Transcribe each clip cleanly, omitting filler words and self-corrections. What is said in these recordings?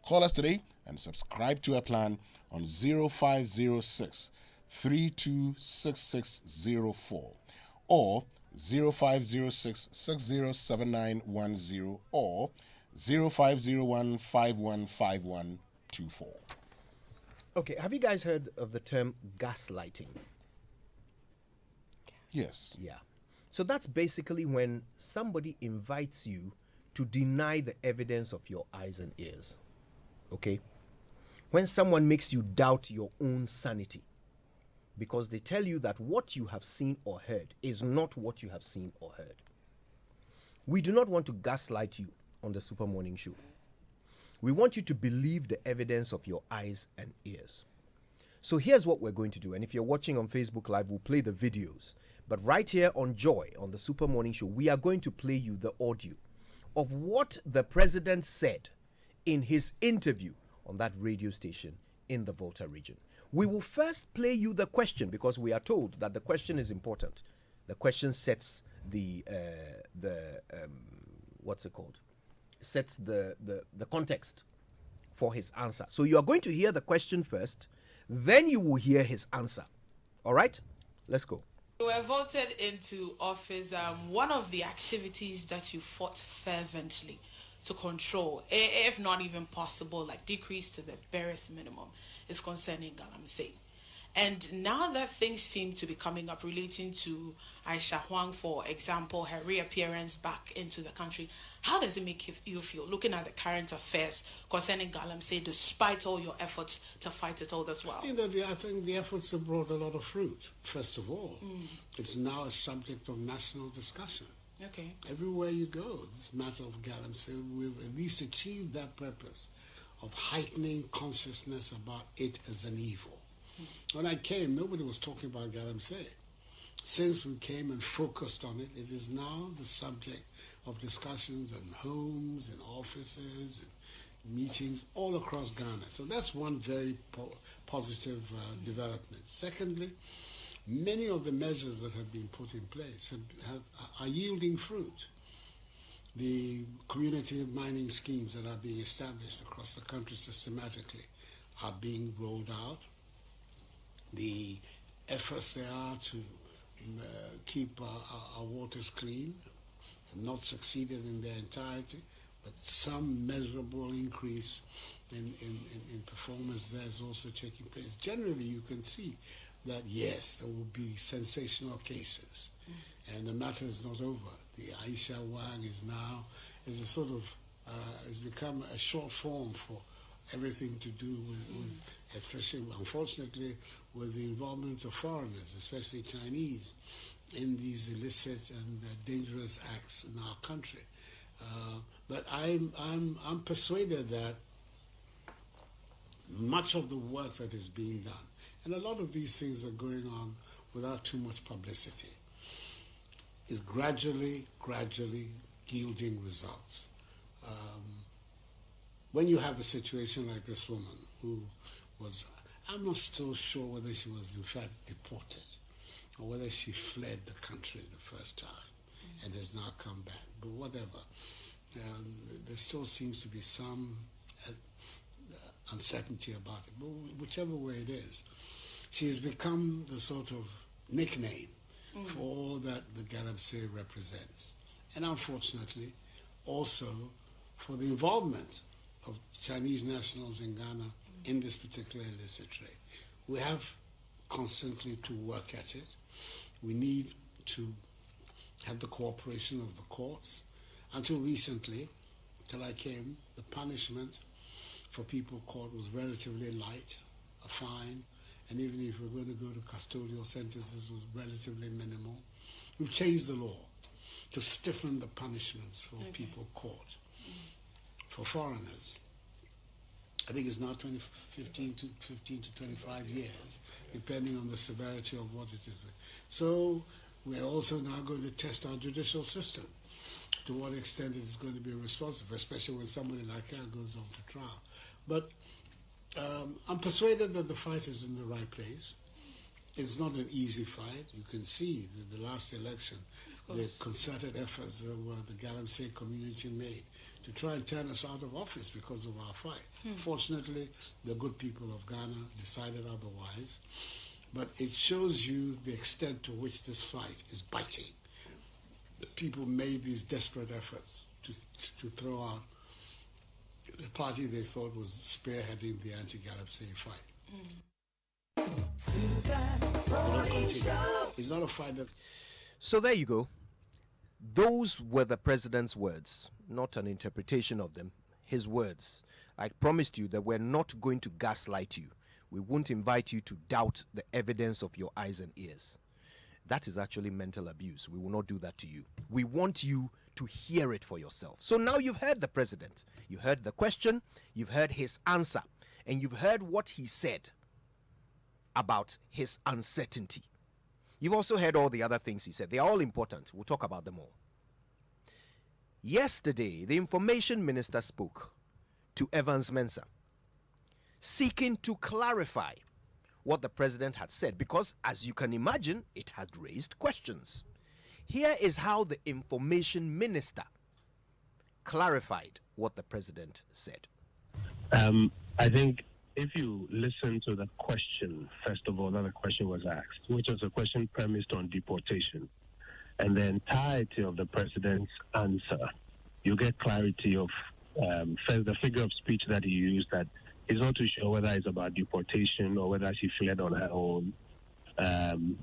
Call us today and subscribe to our plan on 0506 326604 or 0506 607910 or 0501 515124. Okay, have you guys heard of the term gaslighting? Yes. Yeah. So that's basically when somebody invites you to deny the evidence of your eyes and ears. Okay? When someone makes you doubt your own sanity because they tell you that what you have seen or heard is not what you have seen or heard. We do not want to gaslight you on the Super Morning Show. We want you to believe the evidence of your eyes and ears. So here's what we're going to do. And if you're watching on Facebook Live, we'll play the videos. But right here on Joy, on the Super Morning Show, we are going to play you the audio of what the president said in his interview on that radio station in the Volta region. We will first play you the question because we are told that the question is important. The question sets the what's it called? Sets the context for his answer. So you are going to hear the question first, then you will hear his answer. All right? Let's go. You were voted into office. One of the activities that you fought fervently to control, if not even possible, like decrease to the barest minimum, is concerning Galamsey. And now that things seem to be coming up relating to Aisha Huang, for example, her reappearance back into the country, how does it make you feel looking at the current affairs concerning Galamsey, despite all your efforts to fight it all this while? I think the efforts have brought a lot of fruit. First of all, it's now a subject of national discussion. Okay. Everywhere you go, this matter of Galamsey, we've at least achieved that purpose of heightening consciousness about it as an evil. When I came, nobody was talking about Galamsey. Since we came and focused on it, it is now the subject of discussions in homes, in offices, in meetings all across Ghana. So that's one very positive development. Secondly, many of the measures that have been put in place are yielding fruit. The community mining schemes that are being established across the country systematically are being rolled out. The efforts there are to keep our waters clean have not succeeded in their entirety, but some measurable increase in performance there is also taking place. Generally, you can see that, yes, there will be sensational cases, and the matter is not over. The Aisha Huang is a sort of, has become a short form for everything to do with, especially, unfortunately, with the involvement of foreigners, especially Chinese, in these illicit and dangerous acts in our country. But I'm persuaded that much of the work that is being done, and a lot of these things are going on without too much publicity, is gradually yielding results. When you have a situation like this woman who was, I'm not still sure whether she was in fact deported or whether she fled the country the first time and has now come back, but whatever. There still seems to be some uncertainty about it, but whichever way it is, she has become the sort of nickname for all that the Galamsey represents. And unfortunately, also for the involvement of Chinese nationals in Ghana in this particular illicit trade. We have constantly to work at it. We need to have the cooperation of the courts. Until recently, till I came, the punishment for people caught was relatively light, a fine, and even if we're going to go to custodial sentences, was relatively minimal. We've changed the law to stiffen the punishments for people caught. For foreigners, I think it's now 15 to 25 years, depending on the severity of what it is. So we're also now going to test our judicial system, to what extent it is going to be responsive, especially when somebody like her goes on to trial. But I'm persuaded that the fight is in the right place. It's not an easy fight. You can see that the last election, the concerted efforts that the Galamsey community made to try and turn us out of office because of our fight. Fortunately, the good people of Ghana decided otherwise, but it shows you the extent to which this fight is biting. The people made these desperate efforts to throw out the party they thought was spearheading the anti-Galamsey fight. It's not a fight that... So there you go. Those were the president's words, not an interpretation of them, his words. I promised you that we're not going to gaslight you. We won't invite you to doubt the evidence of your eyes and ears. That is actually mental abuse. We will not do that to you. We want you to hear it for yourself. So now you've heard the president. You heard the question, you've heard his answer, and you've heard what he said about his uncertainty. You've also heard all the other things he said. They are all important. We'll talk about them all. Yesterday, the information minister spoke to Evans Mensah, seeking to clarify what the president had said, because, as you can imagine, it had raised questions. Here is how the information minister clarified what the president said. I think if you listen to the question, first of all, that the question was asked, which was a question premised on deportation, and the entirety of the president's answer, you get clarity of first the figure of speech that he used, that he's not too sure whether it's about deportation or whether she fled on her own.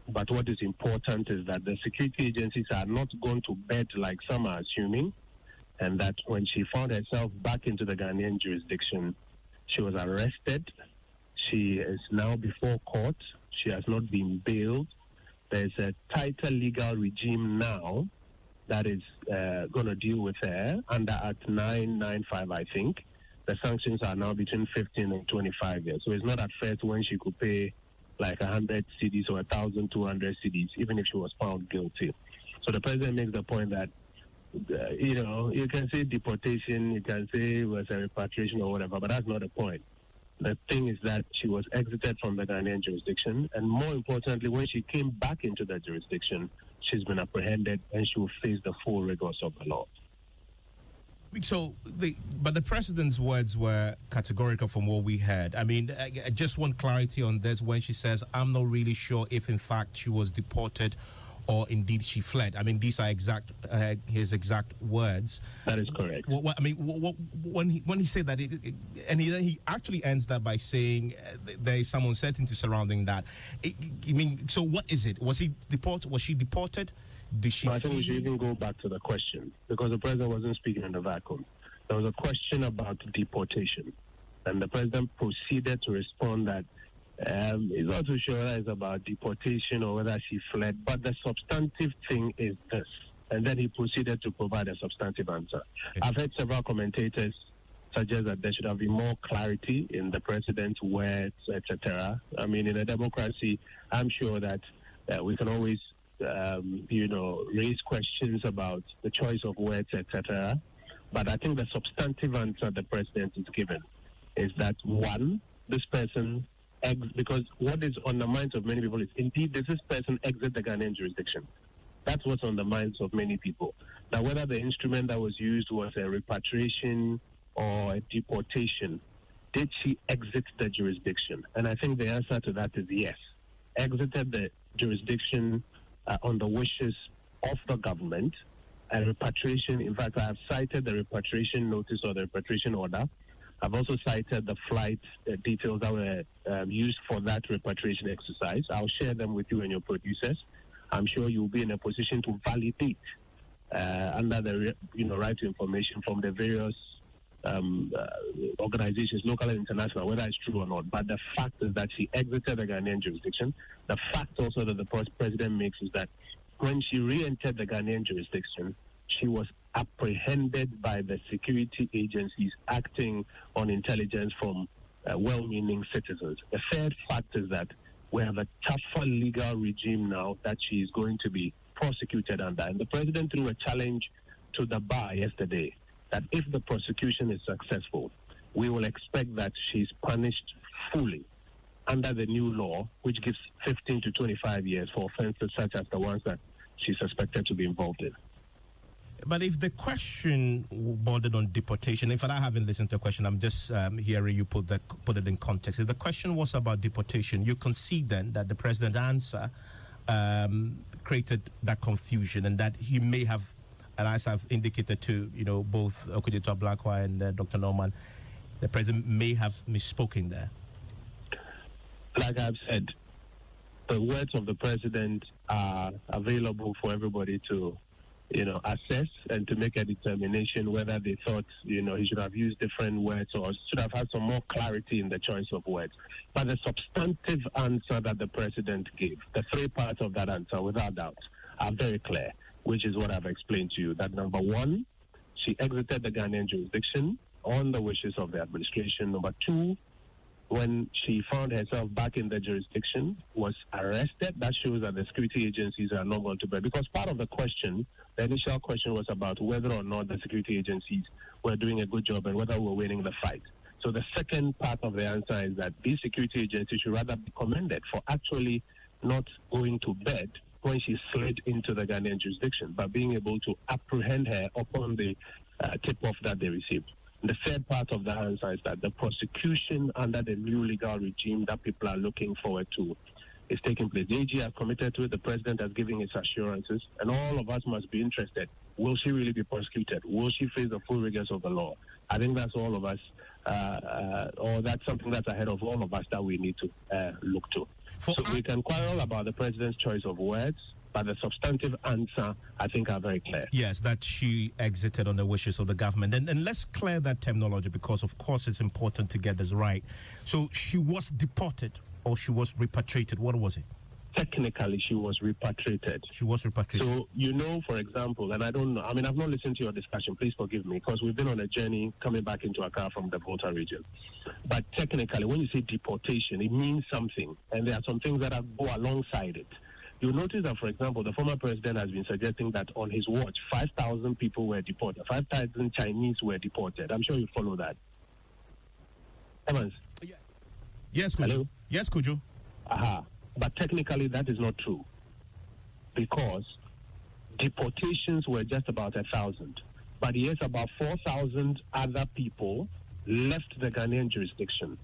But what is important is that the security agencies are not going to bed like some are assuming, and that when she found herself back into the Ghanaian jurisdiction, she was arrested. She is now before court. She has not been bailed. There's a tighter legal regime now that is going to deal with her under Act 995, I think. The sanctions are now between 15 and 25 years. So it's not at first when she could pay like 100 cedis or 1,200 cedis, even if she was found guilty. So the president makes the point that, you can say deportation, you can say it was a repatriation or whatever, but that's not the point. The thing is that she was exited from the Ghanaian jurisdiction, and more importantly, when she came back into the jurisdiction, she's been apprehended and she will face the full rigors of the law. So, but the president's words were categorical from what we heard. I mean, I just want clarity on this when she says, I'm not really sure if in fact she was deported or indeed she fled. I mean, these are his exact words. That is correct. When he said that, and he actually ends that by saying there is some uncertainty surrounding that. So what is it? Was he deported? Was she deported? Did she I think we should even go back to the question, because the president wasn't speaking in the vacuum. There was a question about deportation, and the president proceeded to respond that he's not too sure whether it's about deportation or whether she fled, but the substantive thing is this. And then he proceeded to provide a substantive answer. I've heard several commentators suggest that there should have been more clarity in the president's words, etc. I mean, in a democracy, I'm sure that we can always raise questions about the choice of words, etc. But I think the substantive answer the president is given is that, one, this person, because what is on the minds of many people is, indeed, does this person exit the Ghanaian jurisdiction? That's what's on the minds of many people. Now, whether the instrument that was used was a repatriation or a deportation, did she exit the jurisdiction? And I think the answer to that is yes. Exited the jurisdiction on the wishes of the government. And repatriation, in fact, I have cited the repatriation notice or the repatriation order. I've also cited the flight details that were used for that repatriation exercise. I'll share them with you and your producers. I'm sure you'll be in a position to validate under the right to information from the various organizations, local and international, whether it's true or not. But the fact is that she exited the Ghanaian jurisdiction. The fact also that the president makes is that when she re-entered the Ghanaian jurisdiction, she was apprehended by the security agencies acting on intelligence from well-meaning citizens. The third fact is that we have a tougher legal regime now that she is going to be prosecuted under. And the president threw a challenge to the bar yesterday that if the prosecution is successful, we will expect that she's punished fully under the new law, which gives 15 to 25 years for offenses such as the ones that she's suspected to be involved in. But if the question bordered on deportation, in fact, I haven't listened to the question. I'm just hearing you put it in context. If the question was about deportation, you concede then that the president's answer created that confusion, and that he may have, and as I've indicated to both Akwah and Dr. Norman, the president may have misspoken there. Like I've said, the words of the president are available for everybody to, assess and to make a determination whether they thought, he should have used different words or should have had some more clarity in the choice of words. But the substantive answer that the president gave, the three parts of that answer, without doubt, are very clear, which is what I've explained to you. That number one, she exited the Ghanaian jurisdiction on the wishes of the administration. Number two, when she found herself back in the jurisdiction, was arrested. That shows that the security agencies are not going to bear. Because part of the question, the initial question was about whether or not the security agencies were doing a good job and whether we were winning the fight. So the second part of the answer is that these security agencies should rather be commended for actually not going to bed when she slid into the Ghanaian jurisdiction, but being able to apprehend her upon the tip-off that they received. The third part of the answer is that the prosecution under the new legal regime that people are looking forward to is taking place. The AG has committed to it, the president has given his assurances, and all of us must be interested. Will she really be prosecuted? Will she face the full rigors of the law? I think that's all of us, or that's something that's ahead of all of us that we need to look to. So we can quarrel about the president's choice of words, but the substantive answer, I think, are very clear. Yes, that she exited on the wishes of the government. And let's clear that terminology, because, of course, it's important to get this right. So she was deported or she was repatriated? What was it? Technically, she was repatriated. She was repatriated. So, for example, and I don't know, I've not listened to your discussion, please forgive me, because we've been on a journey coming back into Accra from the Volta region. But technically, when you say deportation, it means something, and there are some things that go alongside it. You'll notice that, for example, the former president has been suggesting that on his watch, 5,000 people were deported, 5,000 Chinese were deported. I'm sure you follow that. Evans? Yes, Kojo. Hello? Yes, Kojo. But technically, that is not true, because deportations were just about 1,000. But yes, about 4,000 other people left the Ghanaian jurisdiction.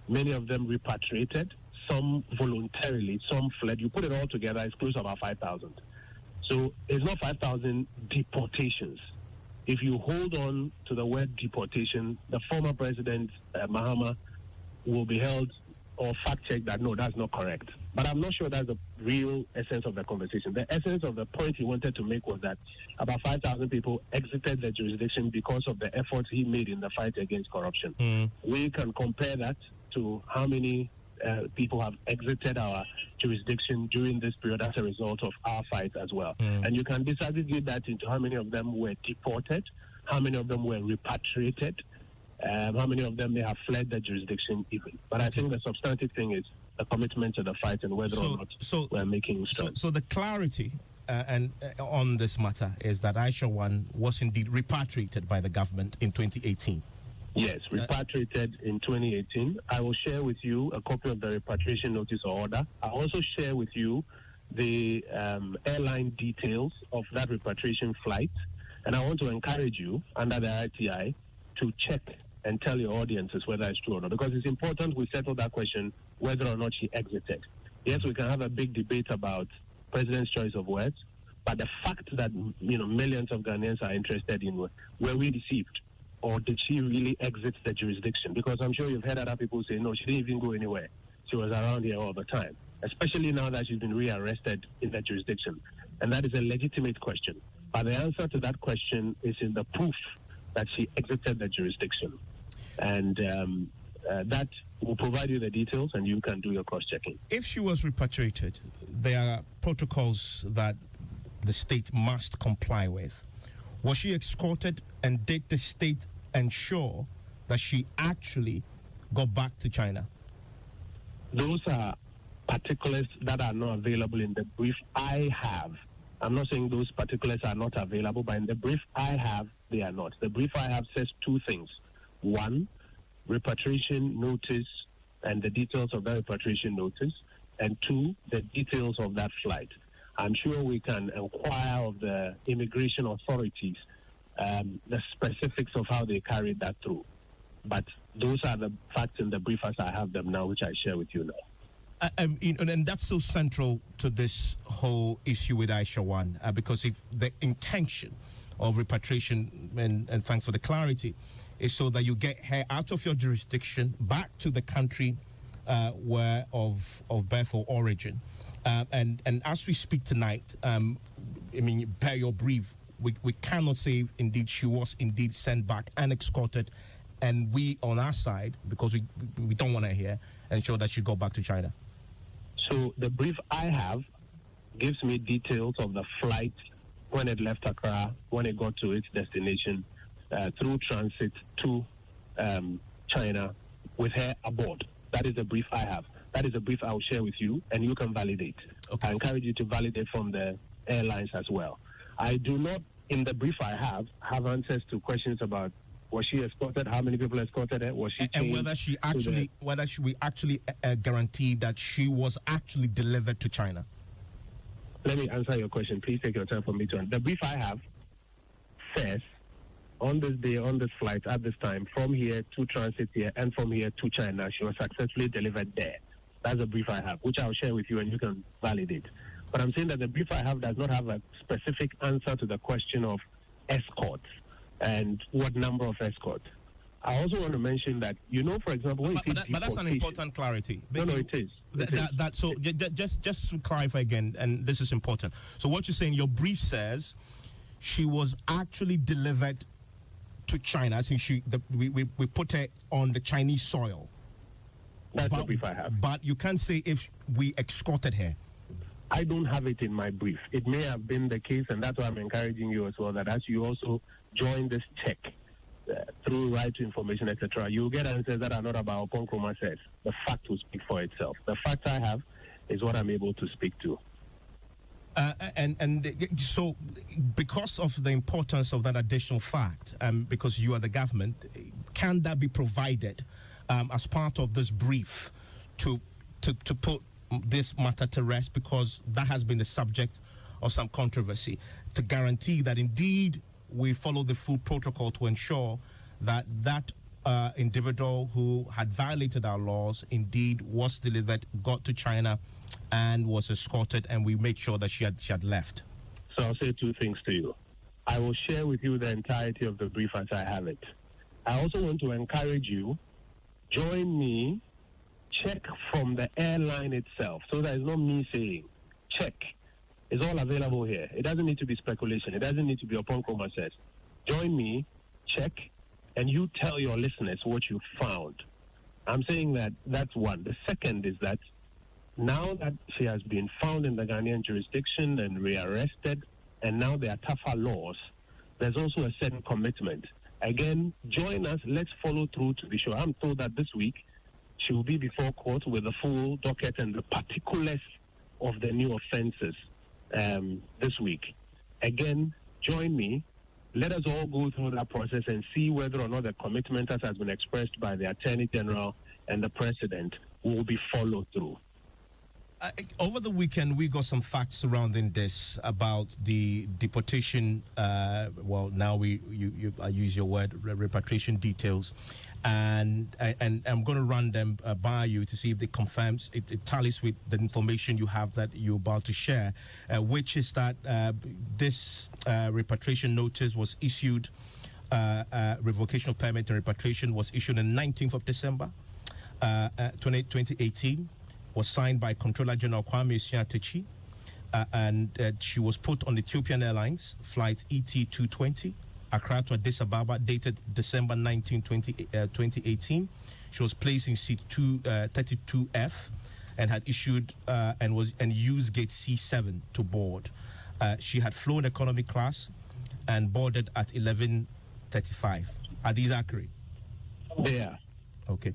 Many of them repatriated, some voluntarily, some fled. You put it all together, it's close to about 5,000. So it's not 5,000 deportations. If you hold on to the word deportation, the former president, Mahama, will be held or fact-check that, no, that's not correct. But I'm not sure that's the real essence of the conversation. The essence of the point he wanted to make was that about 5,000 people exited the jurisdiction because of the efforts he made in the fight against corruption. We can compare that to how many people have exited our jurisdiction during this period as a result of our fight as well. And you can disaggregate that into how many of them were deported, how many of them were repatriated, how many of them may have fled the jurisdiction even. But I think the substantive thing is the commitment to the fight and whether or not we're making strides. So the clarity on this matter is that Aisha Huang was indeed repatriated by the government in 2018. Yes, repatriated in 2018. I will share with you a copy of the repatriation notice or order. I'll also share with you the airline details of that repatriation flight. And I want to encourage you, under the RTI, to check and tell your audiences whether it's true or not. Because it's important we settle that question, whether or not she exited. Yes, we can have a big debate about president's choice of words, but the fact that millions of Ghanaians are interested in, were we deceived? Or did she really exit the jurisdiction? Because I'm sure you've heard other people say, no, she didn't even go anywhere. She was around here all the time, especially now that she's been rearrested in that jurisdiction. And that is a legitimate question. But the answer to that question is in the proof that she exited the jurisdiction. And that will provide you the details and you can do your cross-checking. If she was repatriated, there are protocols that the state must comply with. Was she escorted, and did the state ensure that she actually got back to China? Those are particulars that are not available in the brief I have. I'm not saying those particulars are not available, but in the brief I have, they are not. The brief I have says two things. One, repatriation notice and the details of that repatriation notice. And two, the details of that flight. I'm sure we can inquire of the immigration authorities the specifics of how they carried that through. But those are the facts in the brief as I have them now, which I share with you now. And that's so central to this whole issue with Aisha Huang, because if the intention of repatriation, and thanks for the clarity, is so that you get her out of your jurisdiction back to the country where of birth or origin. And as we speak tonight, I mean, per your brief, we cannot say indeed she was indeed sent back and escorted, and we on our side, because we don't want to hear, ensure that she go back to China. So the brief I have gives me details of the flight when it left Accra, when it got to its destination, through transit to China with her aboard. That is the brief I have. That is the brief I'll share with you, and you can validate. Okay. I encourage you to validate from the airlines as well. I do not, in the brief I have answers to questions about was she escorted, how many people escorted her, was she and whether we actually guaranteed that she was actually delivered to China. Let me answer your question. Please take your time for me to. The brief I have says, on this day, on this flight, at this time, from here to transit here and from here to China, she was successfully delivered there. That's the brief I have, which I'll share with you and you can validate. But I'm saying that the brief I have does not have a specific answer to the question of escorts and what number of escorts. I also want to mention that, for example, when but that's an important clarity. No, it is. So just to clarify again, and this is important. So what you're saying, your brief says she was actually delivered to China. I think we put her on the Chinese soil. That's the brief I have. But you can't say if we escorted her. I don't have it in my brief. It may have been the case, and that's why I'm encouraging you as well, that as you also join this check through right to information, etc., you'll get answers that are not about what Nkrumah says. The fact will speak for itself. The fact I have is what I'm able to speak to. So because of the importance of that additional fact, because you are the government, can that be provided as part of this brief to put this matter to rest, because that has been the subject of some controversy, to guarantee that indeed we follow the full protocol to ensure that individual who had violated our laws indeed was delivered, got to China, and was escorted, and we made sure that she had left. So I'll say two things to you. I will share with you the entirety of the brief as I have it. I also want to encourage you, join me, check from the airline itself. So that is not me saying, check. It's all available here. It doesn't need to be speculation. It doesn't need to be upon Nkrumah says. Join me, check, and you tell your listeners what you found. I'm saying that that's one. The second is that now that she has been found in the Ghanaian jurisdiction and rearrested, and now there are tougher laws, there's also a certain commitment. Again, join us. Let's follow through to be sure. I'm told that this week she will be before court with the full docket and the particulars of the new offenses this week. Again, join me. Let us all go through that process and see whether or not the commitment that has been expressed by the Attorney General and the President will be followed through. Over the weekend, we got some facts surrounding this about the deportation. Now I use your word, repatriation details, and I'm going to run them by you to see if it confirms it tallies with the information you have that you're about to share, which is that this repatriation notice was issued. Revocation of permit and repatriation was issued on 19th of December, 2018. Was signed by Controller General Kwesi, and she was put on Ethiopian Airlines flight ET220, Accra to Addis Ababa, dated December 19, 2018. She was placed in seat 32F and had issued and used gate C7 to board. She had flown economy class and boarded at 11:35. Are these accurate? Yeah. Okay.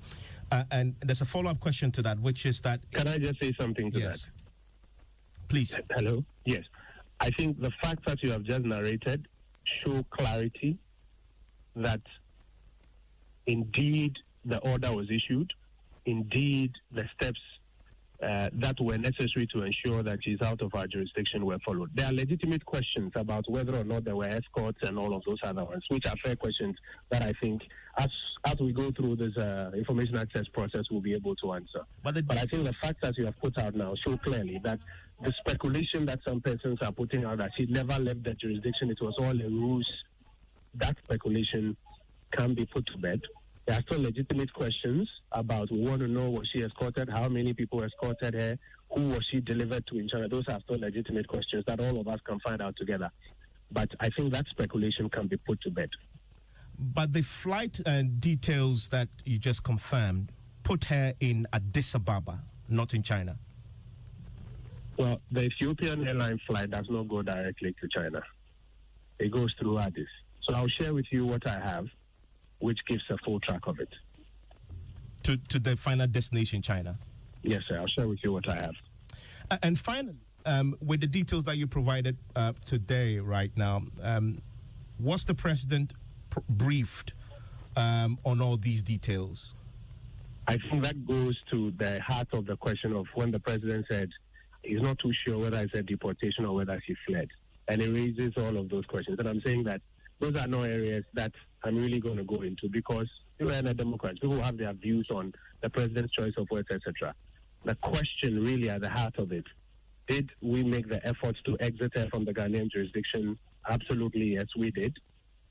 And there's a follow-up question to that, which is that... Can I just say something to yes. that? Please. Hello? Yes. I think the facts that you have just narrated show clarity that indeed the order was issued, indeed the steps that were necessary to ensure that she's out of our jurisdiction were followed. There are legitimate questions about whether or not there were escorts and all of those other ones, which are fair questions that I think as we go through this information access process, we'll be able to answer. But I think the facts that you have put out now show clearly that the speculation that some persons are putting out that she never left the jurisdiction, it was all a ruse, that speculation can be put to bed. There are still legitimate questions about, we want to know, was she escorted, how many people escorted her, who was she delivered to in China. Those are still legitimate questions that all of us can find out together. But I think that speculation can be put to bed. But the flight details that you just confirmed put her in Addis Ababa, not in China. Well, the Ethiopian airline flight does not go directly to China. It goes through Addis. So I'll share with you what I have, which gives a full track of it. To the final destination, China? Yes, sir. I'll share with you what I have. And finally, with the details that you provided today, right now, was the president briefed on all these details? I think that goes to the heart of the question of when the president said he's not too sure whether it's a deportation or whether she fled. And it raises all of those questions. And I'm saying that those are no areas that I'm really going to go into because we're in a democracy. People have their views on the president's choice of words, etc. The question really at the heart of it, did we make the efforts to exit her from the Ghanaian jurisdiction? Absolutely, yes, we did.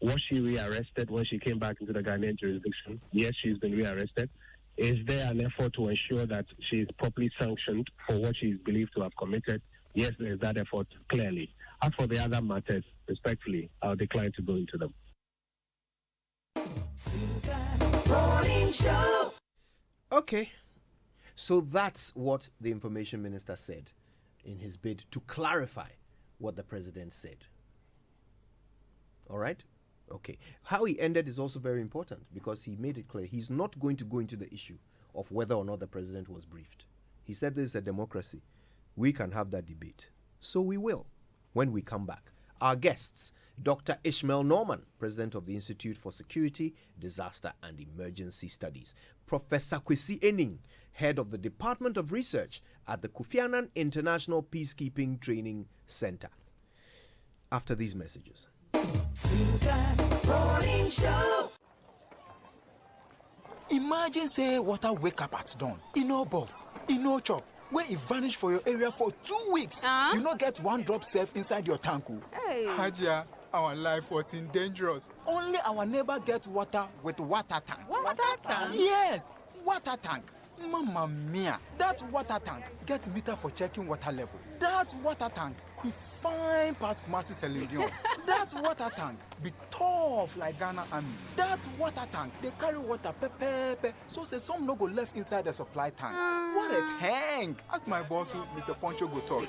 Was she rearrested when she came back into the Ghanaian jurisdiction? Yes, she's been rearrested. Is there an effort to ensure that she is properly sanctioned for what she is believed to have committed? Yes, there is that effort, clearly. As for the other matters, respectfully, I'll decline to go into them. Okay, so that's what the information minister said in his bid to clarify what the president said. All right? Okay. How he ended is also very important because he made it clear he's not going to go into the issue of whether or not the president was briefed. He said this is a democracy. We can have that debate. So we will when we come back. Our guests, Dr. Ishmael Norman, President of the Institute for Security, Disaster and Emergency Studies. Professor Kwesi Aning, Head of the Department of Research at the Kofi Annan International Peacekeeping Training Center. After these messages. Imagine say water wake up at dawn. You know buff, you know chop. When it vanish for your area for 2 weeks, you not get one drop safe inside your tank. Hey. Haja, our life was in dangerous. Only our neighbor get water with water tank. Water tank? Yes, water tank. Mamma mia, that water tank get meter for checking water level. That water tank be fine past Kumasi Selenium. That water tank be tough like Ghana Army. That water tank, they carry water pepe, so say some no go left inside the supply tank. What a tank! As my boss, Mr. Poncho, go talk.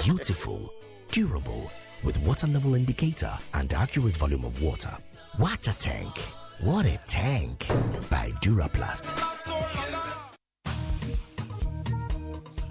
Beautiful, durable, with water level indicator and accurate volume of water. Water tank. What a tank! By Duraplast.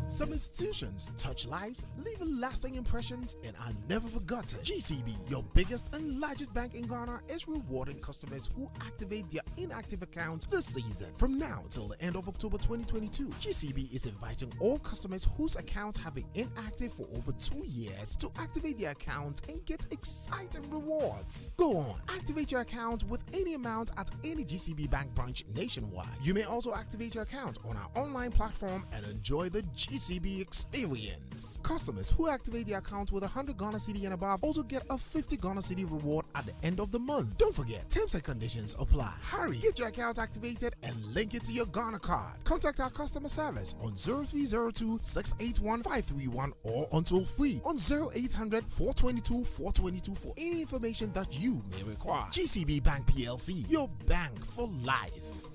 Some institutions touch lives, leaving lasting impressions, and are never forgotten. GCB, your biggest and largest bank in Ghana, is rewarding customers who activate their inactive account this season. From now till the end of October 2022, GCB is inviting all customers whose account have been inactive for over 2 years to activate their account and get exciting rewards. Go on, activate your account with any amount at any GCB bank branch nationwide. You may also activate your account on our online platform and enjoy the GCB experience. Customers who activate their account with 100 Ghana Cedi and above also get a 50 Ghana Cedi reward at the end of the month. Don't forget, terms and conditions apply. Hurry, get your account activated and link it to your Ghana card. Contact our customer service on 0302 681 531 or on toll free on 0800 422 422 for any information that you may require. GCB Bank PLC, your bank for life.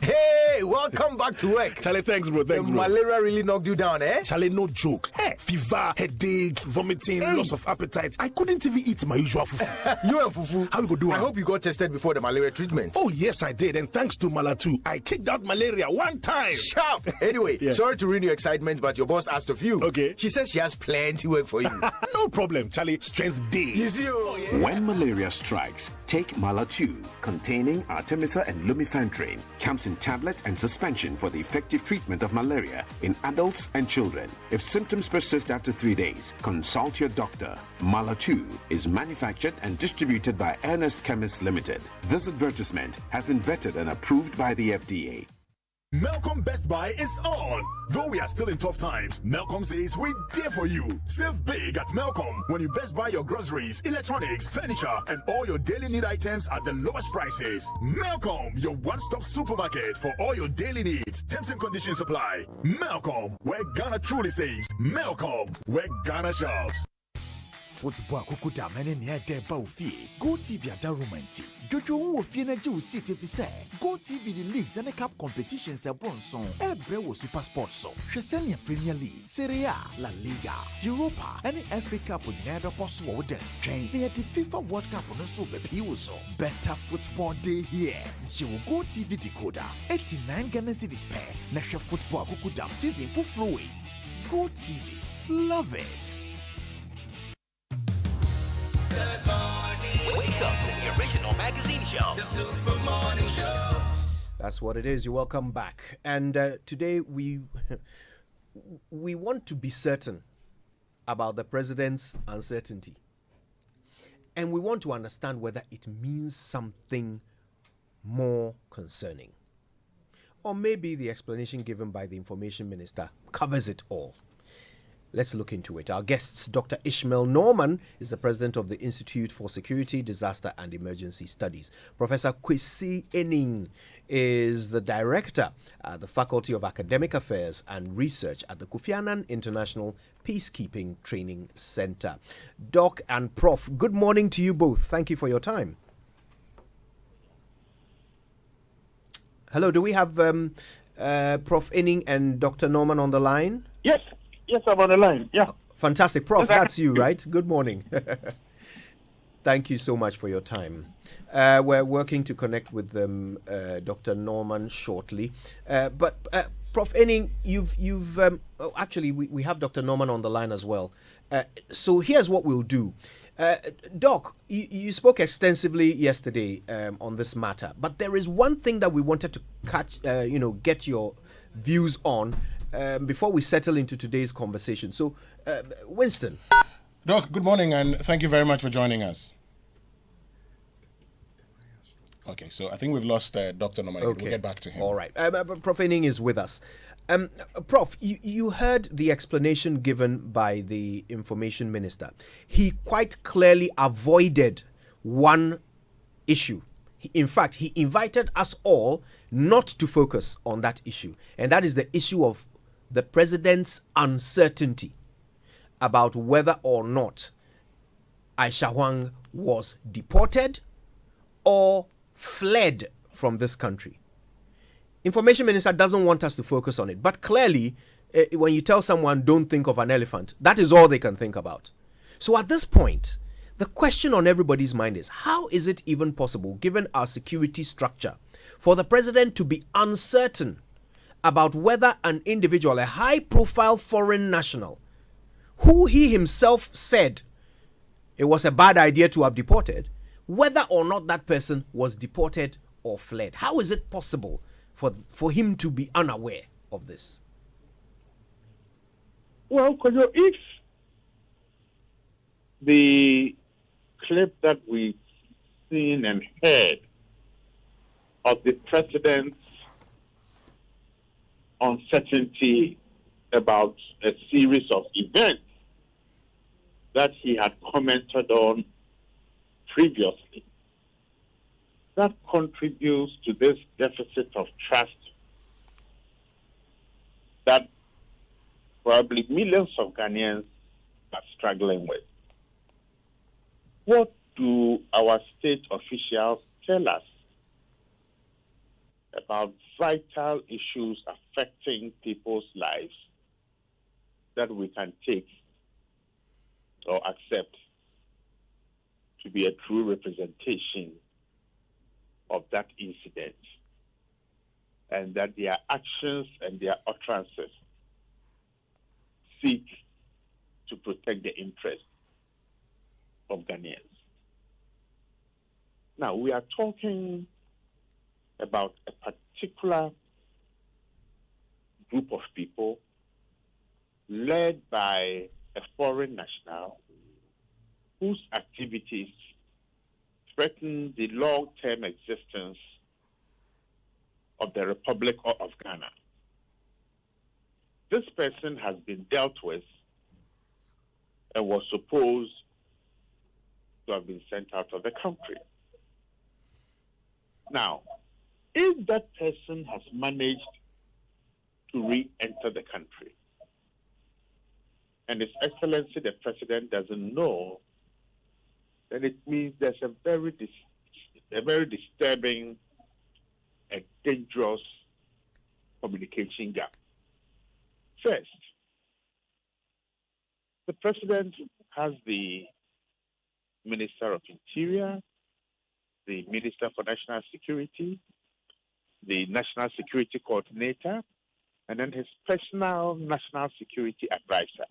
Hey, welcome back to work. Charlie, thanks, bro. Thanks, the bro. Malaria really knocked you down, eh? Charlie, no joke. Hey, fever, headache, vomiting, loss of appetite. I couldn't even eat my usual fufu. You and fufu? How we go do it? I hope you got tested before the malaria treatment. Oh, yes, I did. And thanks to Malatu, I kicked out malaria one time. Sharp. Anyway, sorry to ruin your excitement, but your boss asked of you. Okay. She says she has plenty work for you. No problem, Charlie. Strength day. You see, When malaria strikes, take Malatu, containing Artemether and Lumefantrine. Comes in tablets and suspension for the effective treatment of malaria in adults and children. If symptoms persist after 3 days, consult your doctor. Mala 2 is manufactured and distributed by Ernest Chemists Limited. This advertisement has been vetted and approved by the FDA. Melcom Best Buy is on. Though we are still in tough times, Melcom says we're there for you. Save big at Melcom when you best buy your groceries, electronics, furniture, and all your daily need items at the lowest prices. Melcom, your one-stop supermarket for all your daily needs. Terms and conditions apply. Melcom, where Ghana truly saves. Melcom, where Ghana shops. Football kukuda mene ni ede ba ofie. Go TV ada romanti. Jojo wo ofie na je o city fi say. Go TV the leagues and the cup competitions e bronson. Ebre wo Super Sports so. Hwesenia Premier League, Serie A, La Liga, Europa, and the FA Cup nyina be koso wo den. Train the FIFA World Cup no so be pi wo so. Better football day here. Je wo Go TV decoder. 89 Ghana cedis per. Na hwe football kukuda season for free. Go TV. Love it. Good morning. Wake up to the original magazine show. The Super Morning Show. That's what it is. You're welcome back. And today we want to be certain about the president's uncertainty. And we want to understand whether it means something more concerning. Or maybe the explanation given by the information minister covers it all. Let's look into it. Our guests, Dr. Ishmael Norman is the president of the Institute for Security, Disaster and Emergency Studies. Professor Kwesi Aning is the director at the Faculty of Academic Affairs and Research at the Kofi Annan International Peacekeeping Training Center. Doc and Prof, good morning to you both. Thank you for your time. Hello, do we have Prof. Aning and Dr. Norman on the line? Yes. Yes, I'm on the line. Yeah. Fantastic. Prof, that's you, right? Good morning. Thank you so much for your time. We're working to connect with Dr. Norman shortly. But Prof. Aning, actually, we have Dr. Norman on the line as well. So here's what we'll do. Doc, you spoke extensively yesterday on this matter, but there is one thing that we wanted to get your views on before we settle into today's conversation. So, Winston. Doc, good morning, and thank you very much for joining us. Okay, so I think we've lost Dr. Norman. Okay. We'll get back to him. All right. Prof. Aning is with us. Prof, you heard the explanation given by the information minister. He quite clearly avoided one issue. In fact, he invited us all not to focus on that issue, and that is the issue of the president's uncertainty about whether or not Aisha Huang was deported or fled from this country. Information minister doesn't want us to focus on it, but clearly, when you tell someone don't think of an elephant, that is all they can think about. So at this point, the question on everybody's mind is, how is it even possible, given our security structure, for the president to be uncertain about whether an individual, a high-profile foreign national, who he himself said it was a bad idea to have deported, whether or not that person was deported or fled? How is it possible for him to be unaware of this? Well, Kojo, if the clip that we've seen and heard of the president's uncertainty about a series of events that he had commented on previously, that contributes to this deficit of trust that probably millions of Ghanaians are struggling with. What do our state officials tell us about vital issues affecting people's lives that we can take or accept to be a true representation of that incident, and that their actions and their utterances seek to protect the interests of Ghanaians? Now, we are talking about a particular group of people led by a foreign national whose activities threaten the long-term existence of the Republic of Ghana. This person has been dealt with and was supposed to have been sent out of the country. Now, if that person has managed to re-enter the country, and His Excellency the President doesn't know, then it means there's a very disturbing and dangerous communication gap. First, the President has the Minister of Interior, the Minister for National Security, the National Security Coordinator, and then his personal National Security Advisor.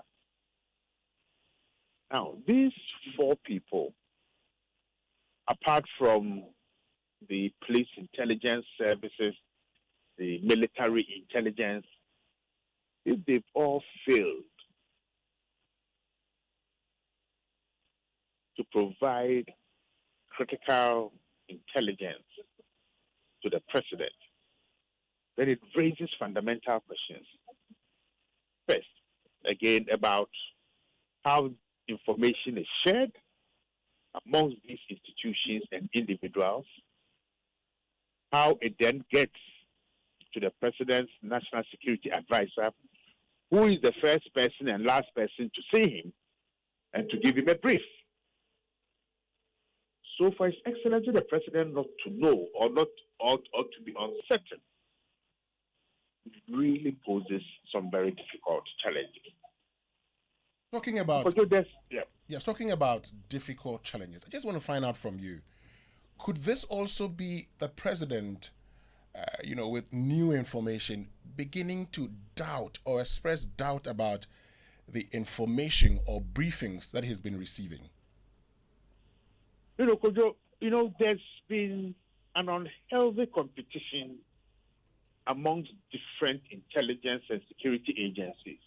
Now, these four people, apart from the police intelligence services, the military intelligence, if they've all failed to provide critical intelligence to the president, then it raises fundamental questions. First, again, about how information is shared amongst these institutions and individuals, how it then gets to the president's national security advisor, who is the first person and last person to see him and to give him a brief. So for His Excellency the President not to know or to be uncertain really poses some very difficult challenges. Talking about talking about difficult challenges, I just want to find out from you, could this also be the president, with new information, beginning to doubt or express doubt about the information or briefings that he's been receiving? Kojo, there's been an unhealthy competition amongst different intelligence and security agencies,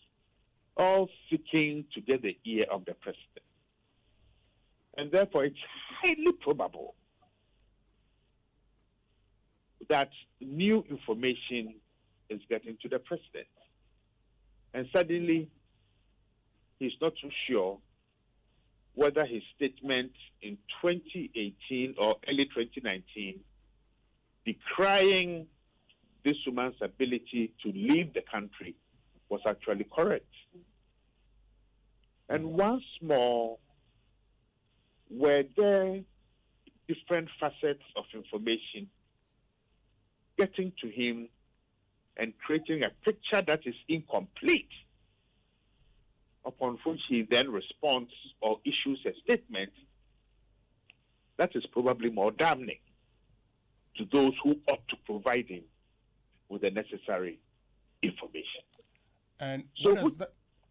all seeking to get the ear of the president. And therefore, it's highly probable that new information is getting to the president. And suddenly, he's not too sure whether his statement in 2018 or early 2019 decrying this woman's ability to leave the country was actually correct. And once more, were there different facets of information getting to him and creating a picture that is incomplete, upon which he then responds or issues a statement that is probably more damning to those who ought to provide him with the necessary information. And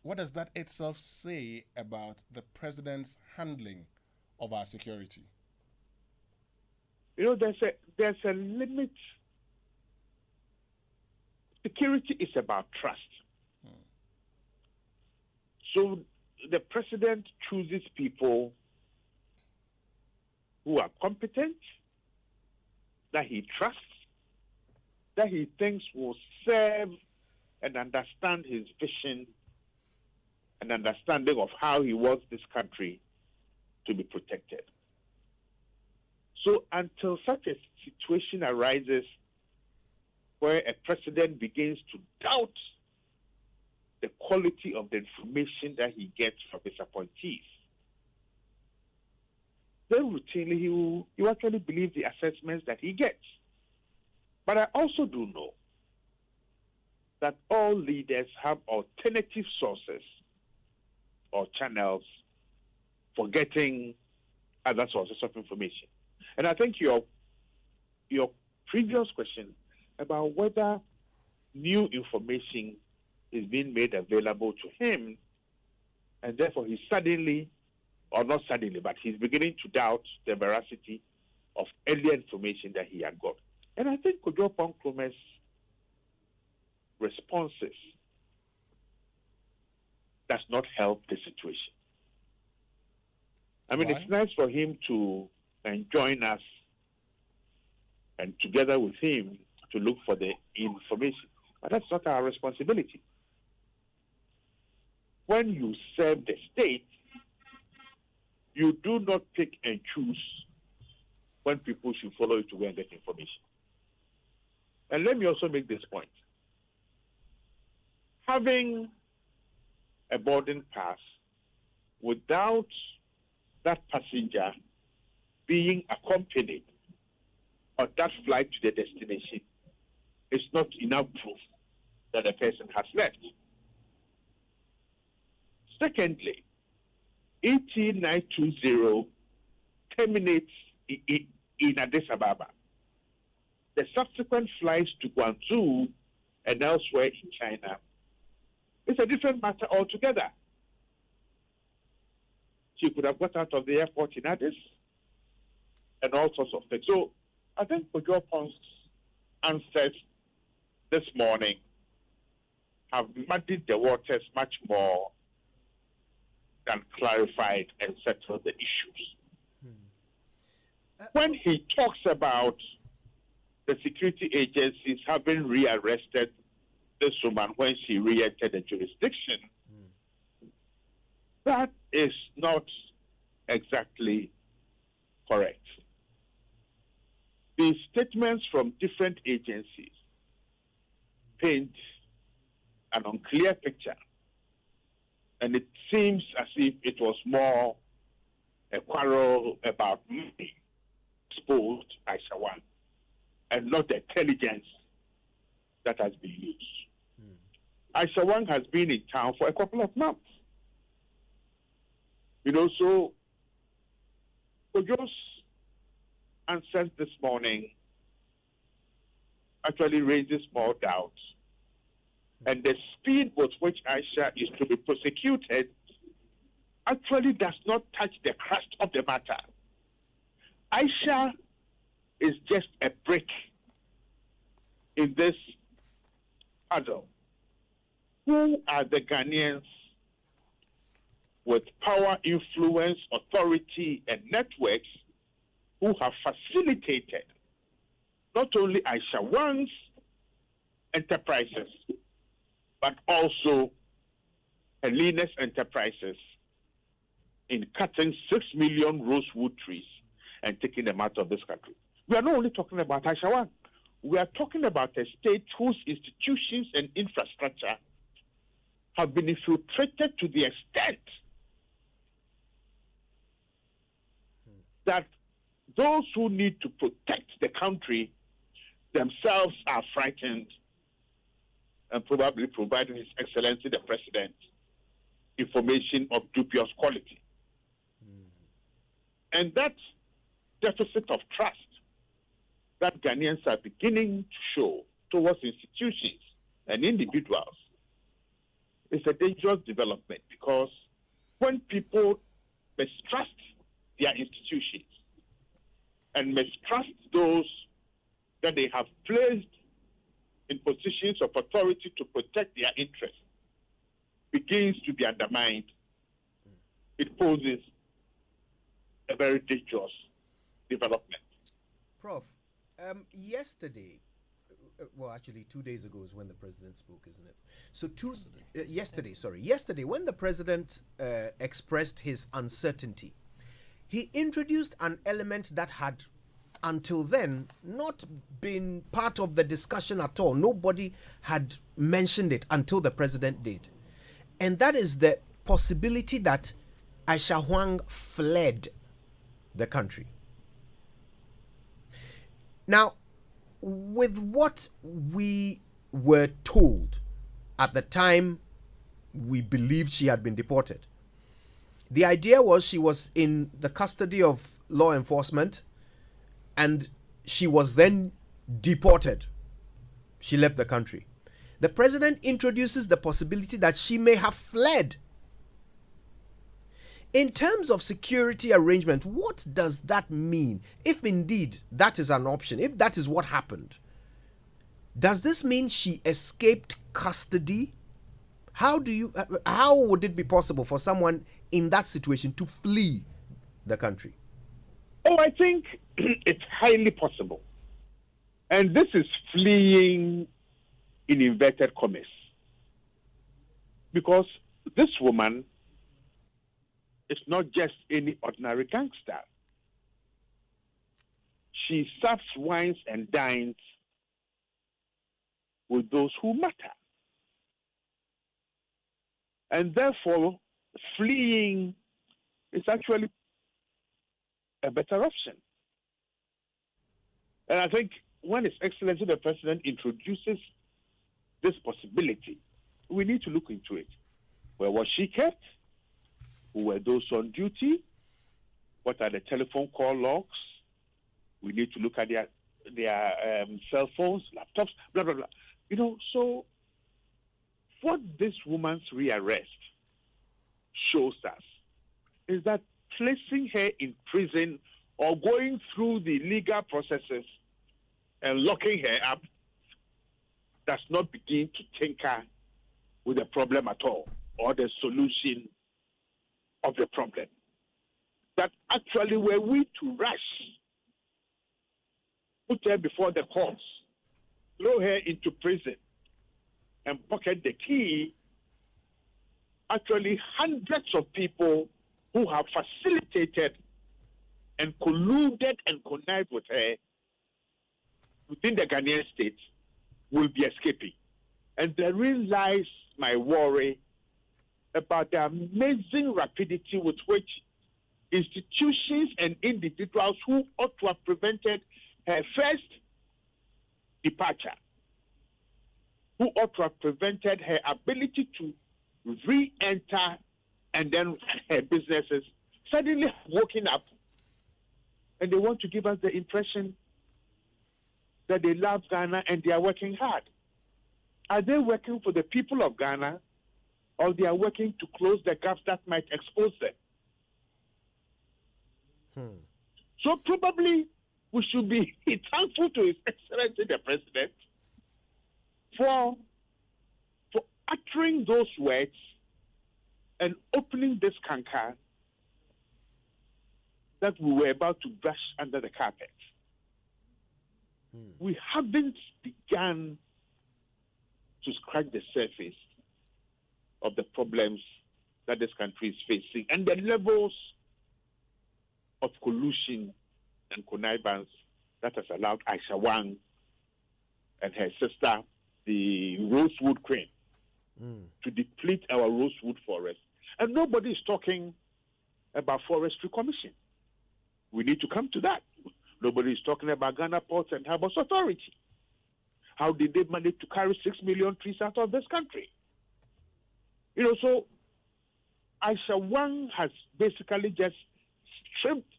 what does that itself say about the president's handling of our security? There's a limit. Security is about trust. So the president chooses people who are competent, that he trusts, that he thinks will serve and understand his vision and understanding of how he wants this country to be protected. So until such a situation arises where a president begins to doubt the quality of the information that he gets from his appointees, then routinely he will actually believe the assessments that he gets. But I also do know that all leaders have alternative sources or channels for getting other sources of information. And I think your previous question about whether new information is being made available to him, and therefore he's suddenly, or not suddenly, but he's beginning to doubt the veracity of earlier information that he had got. And I think Kojo Pongkromes responses does not help the situation. I mean, it's nice for him to join us and together with him to look for the information, but that's not our responsibility. When you serve the state, you do not pick and choose when people should follow you to go and get information. And let me also make this point. Having a boarding pass without that passenger being accompanied on that flight to the destination is not enough proof that the person has left. Secondly, 18920 terminates in Addis Ababa. The subsequent flights to Guangzhou and elsewhere in China is a different matter altogether. She could have got out of the airport in Addis and all sorts of things. So I think Kojo Pong's answers this morning have muddied the waters much more than clarified and settled the issues. When he talks about the security agencies having rearrested this woman when she re-entered the jurisdiction, that is not exactly correct. The statements from different agencies paint an unclear picture, and it seems as if it was more a quarrel about money exposed Aisha Huang and not the intelligence that has been used. Aisha Huang has been in town for a couple of months. You know, so Kojo's answers this morning actually raises more doubts. And the speed with which Aisha is to be prosecuted actually does not touch the crust of the matter. Aisha is just a brick in this puzzle. Who are the Ghanaians with power, influence, authority, and networks who have facilitated not only Aisha Huang's enterprises, but also Helena's enterprises in cutting 6 million rosewood trees and taking them out of this country? We are not only talking about Aisha Huang. We are talking about a state whose institutions and infrastructure have been infiltrated to the extent that those who need to protect the country themselves are frightened and probably providing His Excellency the President information of dubious quality. And that deficit of trust that Ghanaians are beginning to show towards institutions and individuals is a dangerous development, because when people mistrust their institutions and mistrust those that they have placed in positions of authority to protect their interests begins to be undermined, it poses a very dangerous development. Prof, yesterday, well, actually 2 days ago is when the president spoke, isn't it? So yesterday, when the president expressed his uncertainty, he introduced an element that had until then not been part of the discussion at all. Nobody had mentioned it until the president did. And that is the possibility that Aisha Huang fled the country. Now, with what we were told at the time we believed she had been deported, the idea was she was in the custody of law enforcement and she was then deported. She left the country. The president introduces the possibility that she may have fled. In terms of security arrangement, what does that mean? If indeed that is an option, if that is what happened, Does this mean she escaped custody? How would it be possible for someone in that situation to flee the country? Oh, I think it's highly possible. And this is fleeing in inverted commas. Because this woman is not just any ordinary gangster. She serves wines and dines with those who matter. And therefore, fleeing is actually a better option. And I think when His Excellency the President introduces this possibility, we need to look into it. Where was she kept? Who were those on duty? What are the telephone call logs? We need to look at their cell phones, laptops, blah, blah, blah. You know, so what this woman's rearrest shows us is that placing her in prison or going through the legal processes and locking her up does not begin to tinker with the problem at all or the solution of the problem. That actually were we to rush, put her before the courts, throw her into prison, and pocket the key, actually hundreds of people who have facilitated and colluded and connived with her within the Ghanaian state will be escaping. And therein lies my worry about the amazing rapidity with which institutions and individuals who ought to have prevented her first departure, who ought to have prevented her ability to re-enter and then her businesses, suddenly woken up and they want to give us the impression that they love Ghana and they are working hard. Are they working for the people of Ghana, or they are working to close the gaps that might expose them? So probably we should be thankful to His Excellency the President for uttering those words and opening this canker that we were about to brush under the carpet. We haven't begun to scratch the surface of the problems that this country is facing and the levels of collusion and connivance that has allowed Aisha Huang and her sister, the Rosewood Queen, to deplete our rosewood forest. And nobody is talking about Forestry Commission. We need to come to that. Nobody is talking about Ghana Ports and Harbours Authority. How did they manage to carry 6 million trees out of this country? You know, so Aisha Huang has basically just stripped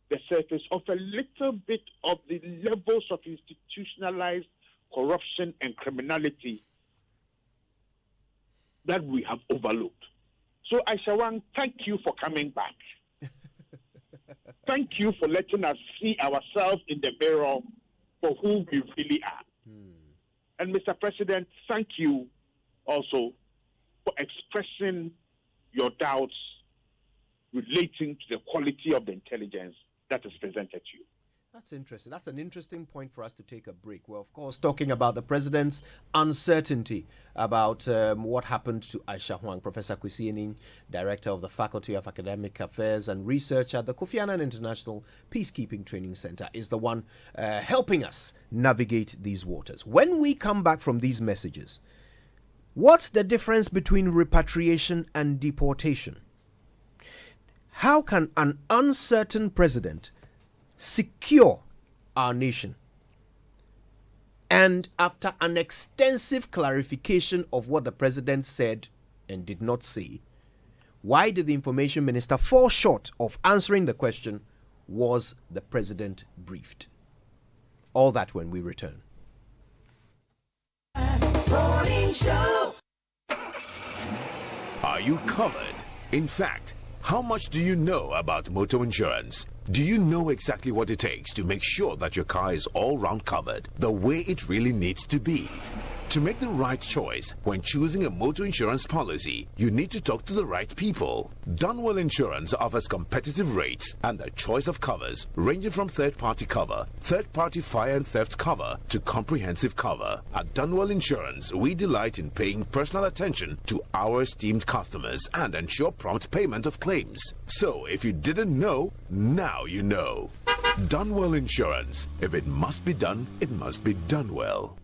the surface of a little bit of the levels of institutionalized corruption and criminality that we have overlooked. So Aisha Huang, thank you for coming back. Thank you for letting us see ourselves in the mirror for who we really are. And Mr. President, thank you also for expressing your doubts relating to the quality of the intelligence that is presented to you. That's interesting. That's an interesting point for us to take a break. We're, of course, talking about the president's uncertainty about what happened to Aisha Huang. Professor Kwesi Aning, Director of the Faculty of Academic Affairs and Research at the Kofi Annan International Peacekeeping Training Center, is the one helping us navigate these waters. When we come back from these messages, what's the difference between repatriation and deportation? How can an uncertain president secure our nation? And after an extensive clarification of what the president said and did not say, why did the information minister fall short of answering the question, was the president briefed? All that when we return. Are you covered? In fact, how much do you know about motor insurance? Do you know exactly what it takes to make sure that your car is all-round covered the way it really needs to be? To make the right choice when choosing a motor insurance policy, you need to talk to the right people. Dunwell Insurance offers competitive rates and a choice of covers ranging from third-party cover, third-party fire and theft cover to comprehensive cover. At Dunwell Insurance, we delight in paying personal attention to our esteemed customers and ensure prompt payment of claims. So if you didn't know, now you know. Dunwell Insurance. If it must be done, it must be done well.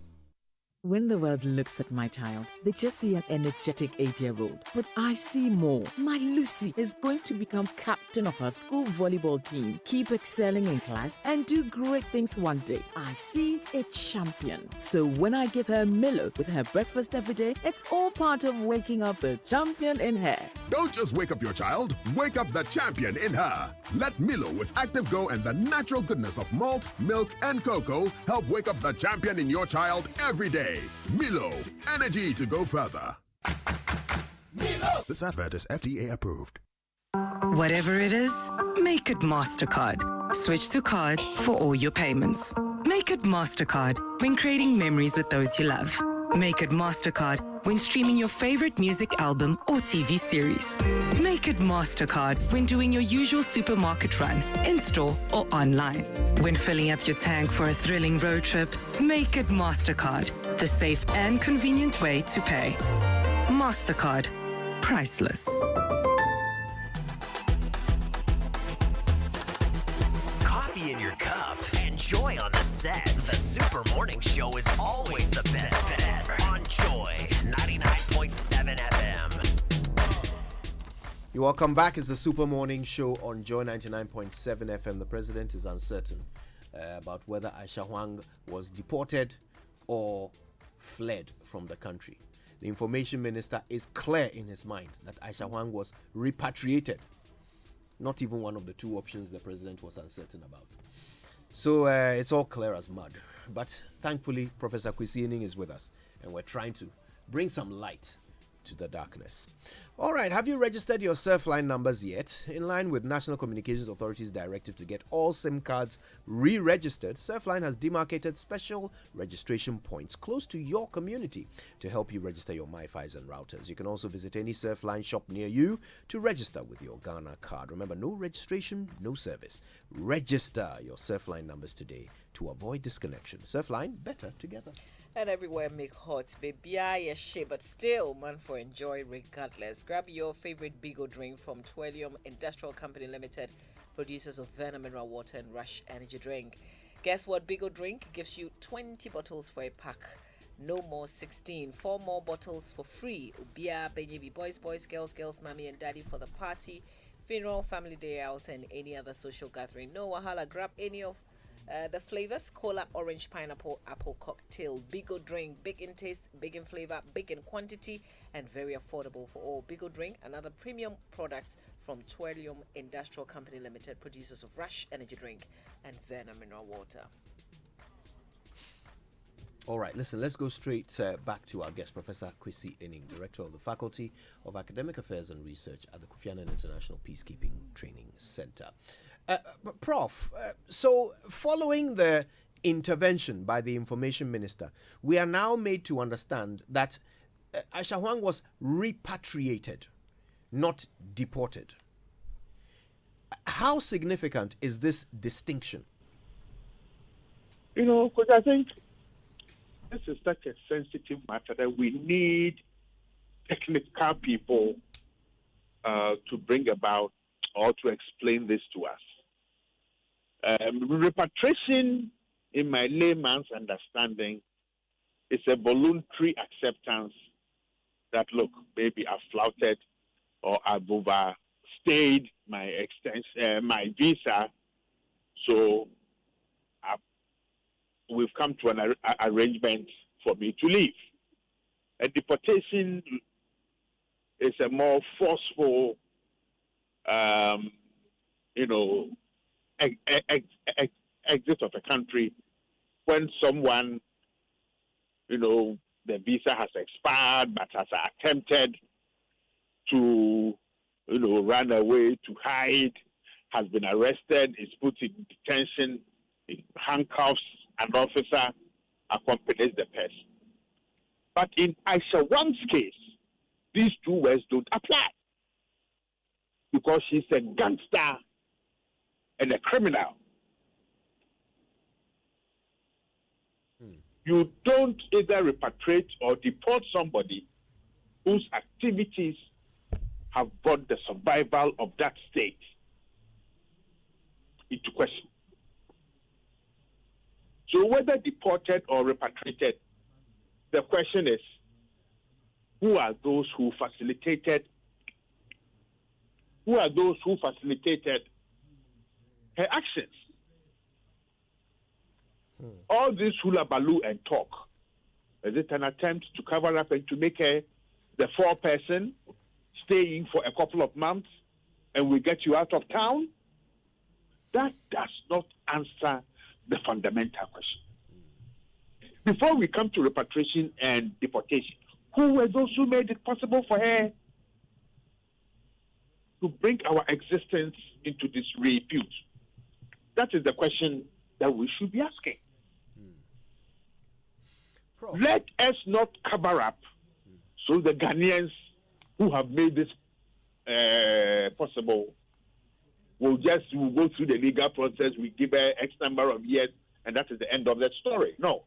When the world looks at my child, they just see an energetic 8-year-old. But I see more. My Lucy is going to become captain of her school volleyball team, keep excelling in class, and do great things one day. I see a champion. So when I give her Milo with her breakfast every day, it's all part of waking up the champion in her. Don't just wake up your child, wake up the champion in her. Let Milo with Active Go and the natural goodness of malt, milk, and cocoa help wake up the champion in your child every day. Milo, energy to go further. Milo. This advert is FDA approved. Whatever it is, make it MasterCard. Switch to card for all your payments. Make it MasterCard when creating memories with those you love. Make it MasterCard when streaming your favorite music album or TV series. Make it MasterCard when doing your usual supermarket run, in-store or online. When filling up your tank for a thrilling road trip, make it MasterCard, the safe and convenient way to pay. MasterCard, priceless. Coffee in your cup. Enjoy on the set. The Super Morning Show is always the best bet. On Joy 99.7 FM. You're welcome back. It's the Super Morning Show on Joy 99.7 FM. The president is uncertain about whether Aisha Huang was deported or fled from the country. The information minister is clear in his mind that Aisha Huang was repatriated. Not even one of the two options the president was uncertain about. So it's all clear as mud. But thankfully, Professor Kwesi Aning is with us, and we're trying to bring some light to the darkness. All right, have you registered your Surfline numbers yet? In line with National Communications Authority's directive to get all SIM cards re-registered, Surfline has demarcated special registration points close to your community to help you register your MiFis and routers. You can also visit any Surfline shop near you to register with your Ghana card. Remember, no registration, no service. Register your Surfline numbers today to avoid disconnection. Surfline, better together. And everywhere make hot, baby, yeah, shit, but still, man, for enjoy regardless. Grab your favorite Bigo drink from Twelium Industrial Company Limited, producers of Venom Mineral Water and Rush Energy Drink. Guess what? Bigo drink gives you 20 bottles for a pack. No more 16. 4 more bottles for free. Ubia, Benyebi, boys, girls, mommy and daddy for the party, funeral, family day out, and any other social gathering. No wahala. Grab any of the flavors: cola, orange, pineapple, apple cocktail. Bigo drink, big in taste, big in flavor, big in quantity, and very affordable for all. Bigo drink, another premium product from Twelium Industrial Company Limited, producers of Rush Energy Drink and Venom Mineral Water. All right, listen, let's go straight back to our guest, Professor Kwesi Aning, Director of the Faculty of Academic Affairs and Research at the Kofi Annan International Peacekeeping Training Center. Prof, so following the intervention by the Information Minister, we are now made to understand that Aisha Huang was repatriated, not deported. How significant is this distinction? You know, because I think this is such a sensitive matter that we need technical people to bring about or to explain this to us. Repatriation, in my layman's understanding, is a voluntary acceptance that, look, maybe I've flouted or I've overstayed my my visa, so we've come to an arrangement for me to leave. A deportation is a more forceful, exit of a country when someone, the visa has expired but has attempted to, run away, to hide, has been arrested, is put in detention, in handcuffs, an officer accompanies the person. But in Aisha Huang's case, these two words don't apply because she's a gangster and a criminal. You don't either repatriate or deport somebody whose activities have brought the survival of that state into question. So whether deported or repatriated, the question is, who are those who facilitated her actions? All this hula baloo and talk, is it an attempt to cover up and to make her the foreperson staying for a couple of months and we get you out of town? That does not answer the fundamental question. Before we come to repatriation and deportation, who were those who made it possible for her to bring our existence into this repute? That is the question that we should be asking. Let us not cover up so the Ghanaians who have made this possible will go through the legal process, we give her X number of years, and that is the end of that story. No.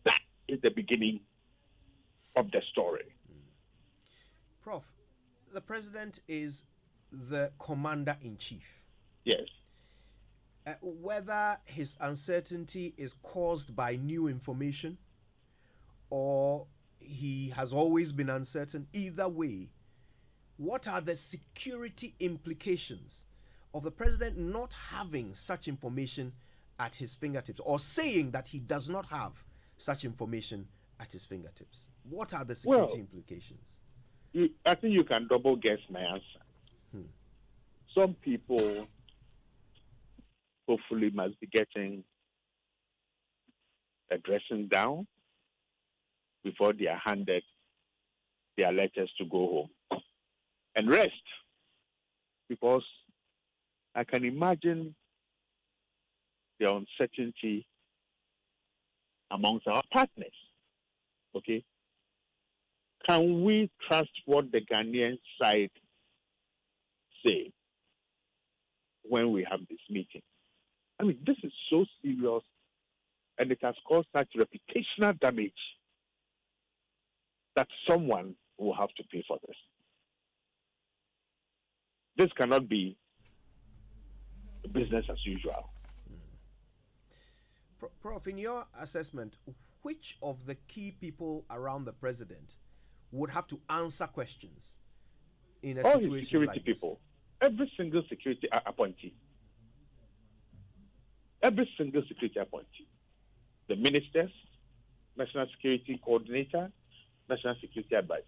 That is the beginning of the story. Prof, the president is the commander-in-chief. Yes. Whether his uncertainty is caused by new information or he has always been uncertain, either way, what are the security implications of the president not having such information at his fingertips or saying that he does not have such information at his fingertips? What are the security implications? I think you can double guess my answer. Some people hopefully must be getting a dressing down before they are handed their letters to go home and rest, because I can imagine the uncertainty amongst our partners. Okay? Can we trust what the Ghanaian side say when we have this meeting? I mean, this is so serious and it has caused such reputational damage that someone will have to pay for this. This cannot be business as usual. Prof, in your assessment, which of the key people around the president would have to answer questions in a situation his security like people, every single security appointee, the ministers, national security coordinator, national security advisor,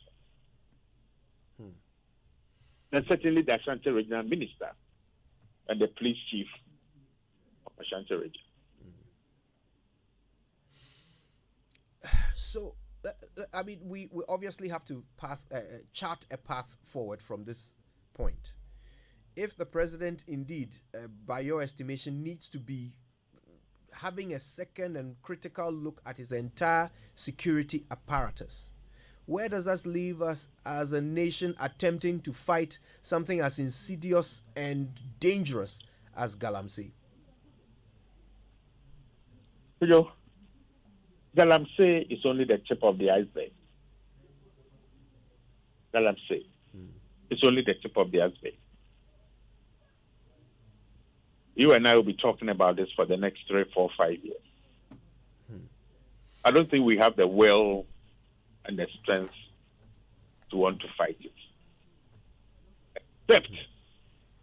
and certainly the Ashanti regional minister and the police chief of Ashanti region. So, I mean, we obviously have to chart a path forward from this point. If the president indeed, by your estimation, needs to be having a second and critical look at his entire security apparatus, where does that leave us as a nation attempting to fight something as insidious and dangerous as Galamsey? Kojo, Galamsey is only the tip of the iceberg. Galamsey is only the tip of the iceberg. You and I will be talking about this for the next 3, 4, 5 years. I don't think we have the will and the strength to want to fight it. Except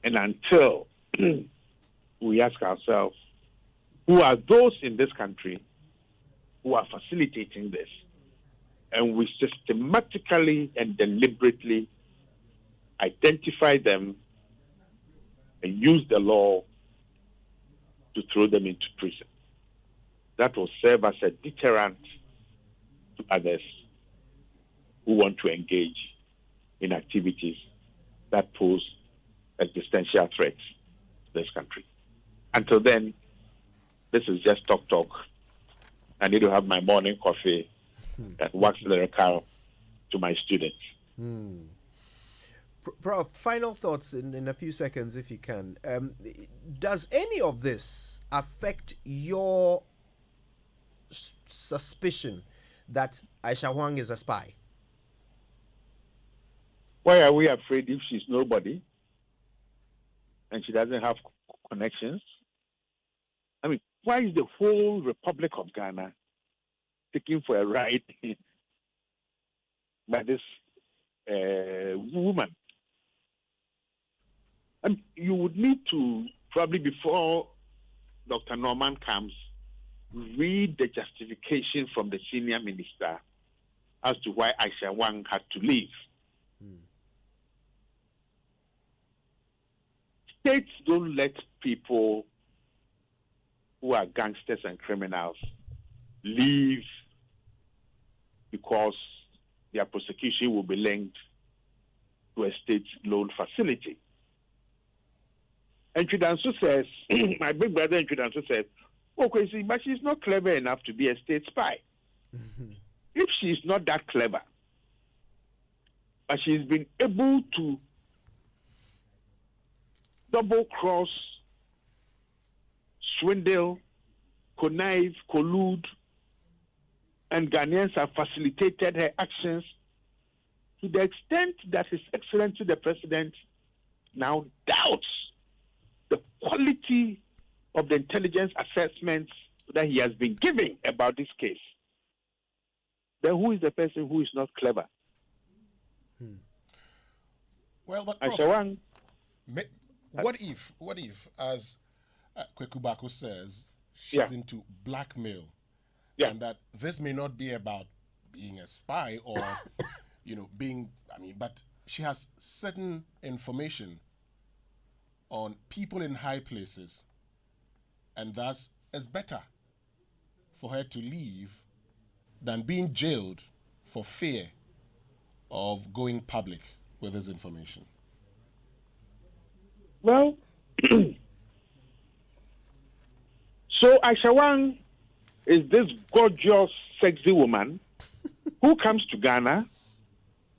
and until we ask ourselves, who are those in this country who are facilitating this? And we systematically and deliberately identify them and use the law to throw them into prison. That will serve as a deterrent to others who want to engage in activities that pose existential threats this country. Until then, this is just talk. I need to have my morning coffee and wax lyrical to my students. Prof, final thoughts in a few seconds, if you can. Does any of this affect your suspicion that Aisha Huang is a spy? Why are we afraid if she's nobody and she doesn't have connections? I mean, why is the whole Republic of Ghana taking for a ride by this woman? And you would need to, probably before Dr. Norman comes, read the justification from the senior minister as to why Aisha Huang had to leave. States don't let people who are gangsters and criminals leave because their prosecution will be linked to a state loan facility. And Chidanso says, my big brother in Chidanso says, oh, Kwesi, but she's not clever enough to be a state spy. If she's not that clever, but she's been able to double-cross, swindle, connive, collude, and Ghanaians have facilitated her actions to the extent that His Excellency the President now doubts the quality of the intelligence assessments that he has been giving about this case. Then who is the person who is not clever? Well, but Aisha Huang, what if, as Kwekubako says, she's into blackmail, and that this may not be about being a spy or, but she has certain information on people in high places, and thus it's better for her to leave than being jailed for fear of going public with this information. Well, so Aisha Huang is this gorgeous, sexy woman who comes to Ghana,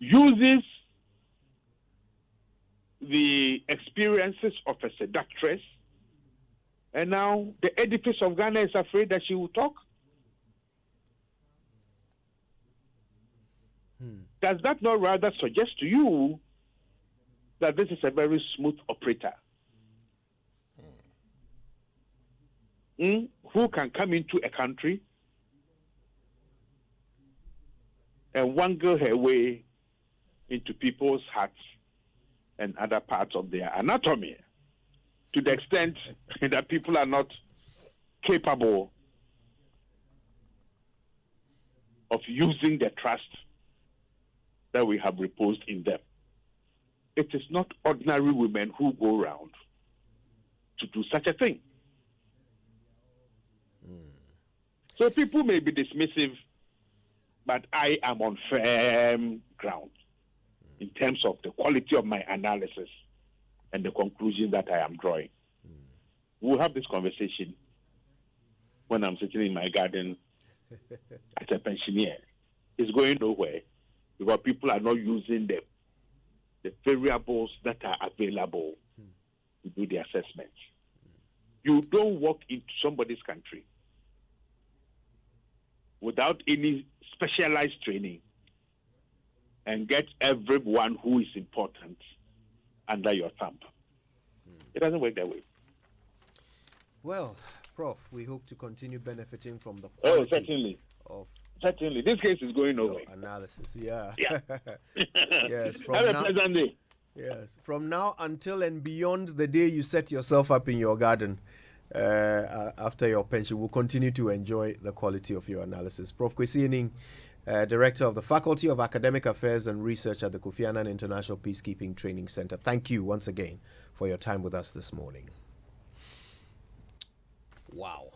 uses the experiences of a seductress, and now the edifice of Ghana is afraid that she will talk? Does that not rather suggest to you that this is a very smooth operator? Who can come into a country and wangle her way into people's hearts and other parts of their anatomy to the extent that people are not capable of using the trust that we have reposed in them. It is not ordinary women who go around to do such a thing. So people may be dismissive, but I am on firm ground in terms of the quality of my analysis and the conclusion that I am drawing. We'll have this conversation when I'm sitting in my garden as a pensioner. It's going nowhere because people are not using the variables that are available to do the assessment. You don't walk into somebody's country without any specialized training and get everyone who is important under your thumb. It doesn't work that way. Well, Prof, we hope to continue benefiting from the quality certainly. Certainly. This case is going nowhere. Analysis, yeah. Yes. Have a pleasant day. Yes. From now until and beyond the day you set yourself up in your garden after your pension, we'll continue to enjoy the quality of your analysis. Prof. Kwesi Aning, Director of the Faculty of Academic Affairs and Research at the Kofi Annan International Peacekeeping Training Center. Thank you once again for your time with us this morning. Wow.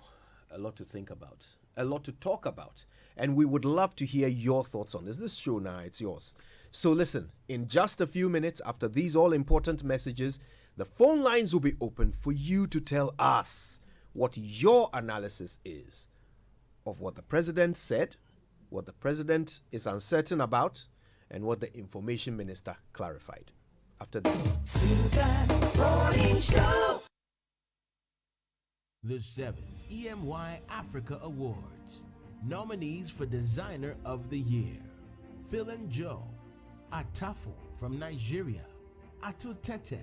A lot to think about. A lot to talk about. And we would love to hear your thoughts on this. This show now, it's yours. So listen, in just a few minutes after these all-important messages, The phone lines will be open for you to tell us what your analysis is of what the president said, what the president is uncertain about, and what the information minister clarified. After this. The 7th EMY Africa Awards. Nominees for Designer of the Year: Phil and Joe, Atafo from Nigeria, Atutete,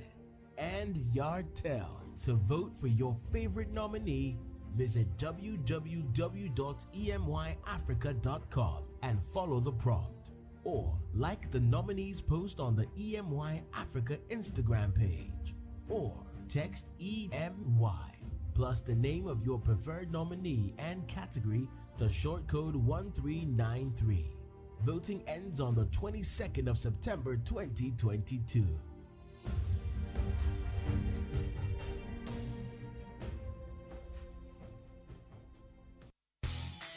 and Yardtel. To vote for your favorite nominee, visit www.emyafrica.com and follow the prompt. Or like the nominees post on the EMY Africa Instagram page. Or text EMY plus the name of your preferred nominee and category to short code 1393. Voting ends on the 22nd of September 2022.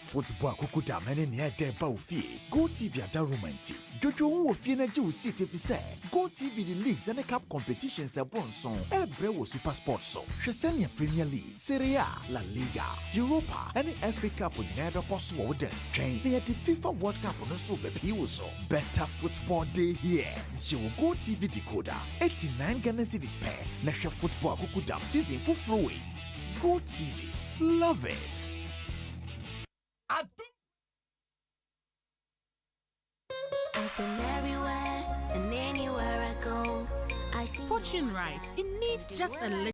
Football kukuta mene ni ede ba ofie. Go TV adarumanti. Jojo wo ofie na je usite fi se. Go TV the leagues and the cup competitions e bonson. Ebre wo Super Sports so. Hwesenia Premier League, Serie A, La Liga, Europa, and the FA Cup nyina do koso wo den. Train the FIFA World Cup no so be pi wo so. Better football day here. Je wo Go TV decoder 89 Ghana cedis per. Na hwe football kukuta season for free. Go TV. Love it. I've been everywhere and anywhere I go. I see Fortune Rice. It needs just a little